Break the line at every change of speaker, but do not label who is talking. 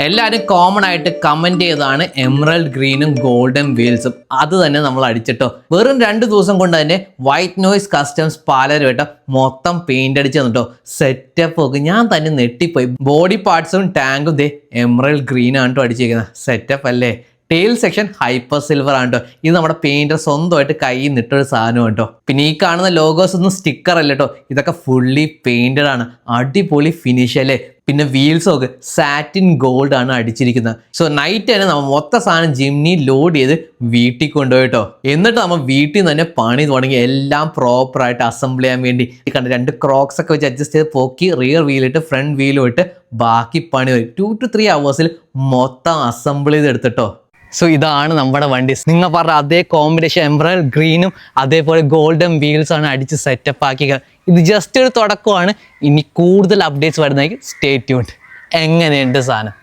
എല്ലാവരും കോമൺ ആയിട്ട് കമന്റ് ചെയ്തതാണ് എമറൽഡ് ഗ്രീനും ഗോൾഡൻ വീൽസും. അത് തന്നെ നമ്മൾ അടിച്ചിട്ടോ. വെറും 2 ദിവസം കൊണ്ട് തന്നെ വൈറ്റ് നോയ്സ് കസ്റ്റംസ് പാലരുമായിട്ട് മൊത്തം പെയിന്റ് അടിച്ച് തന്നിട്ടോ. സെറ്റപ്പ് ഒക്കെ ഞാൻ തന്നെ നെട്ടിപ്പോയി. ബോഡി പാർട്സും ടാങ്കും ദേ എമറൽഡ് ഗ്രീൻ ആണ് കേട്ടോ അടിച്ചിരിക്കുന്നത്. സെറ്റപ്പ് അല്ലേ? ടെയിൽ സെക്ഷൻ ഹൈപ്പർ സിൽവർ ആണ് കേട്ടോ. ഇത് നമ്മുടെ പെയിന്റർ സ്വന്തമായിട്ട് കയ്യിൽ നിട്ടൊരു സാധനം കേട്ടോ. പിന്നെ ഈ കാണുന്ന ലോഗോസ് ഒന്നും സ്റ്റിക്കർ അല്ല കേട്ടോ, ഇതൊക്കെ ഫുള്ളി പെയിന്റഡ് ആണ്. അടിപൊളി ഫിനിഷ് അല്ലേ? പിന്നെ വീൽസ് ഒക്കെ സാറ്റിൻ ഗോൾഡ് ആണ് അടിച്ചിരിക്കുന്നത്. സോ നൈറ്റ് തന്നെ നമ്മൾ മൊത്തം സാധനം ജിംനി ലോഡ് ചെയ്ത് വീട്ടിൽ കൊണ്ടുപോയിട്ടോ. എന്നിട്ട് നമ്മൾ വീട്ടിൽ നിന്ന് തന്നെ പണി തുടങ്ങി എല്ലാം പ്രോപ്പറായിട്ട് അസംബിൾ ചെയ്യാൻ വേണ്ടി. കണ്ട് 2 ക്രോക്സ് ഒക്കെ വെച്ച് അഡ്ജസ്റ്റ് ചെയ്ത് പൊക്കി റിയർ വീലിട്ട് ഫ്രണ്ട് വീലും ഇട്ട് ബാക്കി പണി 2 to 3 hours മൊത്തം അസംബിൾ ചെയ്ത് എടുത്തിട്ടോ. സോ ഇതാണ് നമ്മുടെ വണ്ടി. നിങ്ങൾ പറഞ്ഞ അതേ കോമ്പിനേഷൻ എമറൽഡ് ഗ്രീനും അതേപോലെ ഗോൾഡൻ വീൽസ് ആണ് അടിച്ച് സെറ്റപ്പ് ആക്കിയത്. ഇത് ജസ്റ്റ് ഒരു തുടക്കമാണ്. ഇനി കൂടുതൽ അപ്ഡേറ്റ്സ് വരുന്നതായിരിക്കും. Stay tuned. എങ്ങനെയുണ്ട് സാധനം?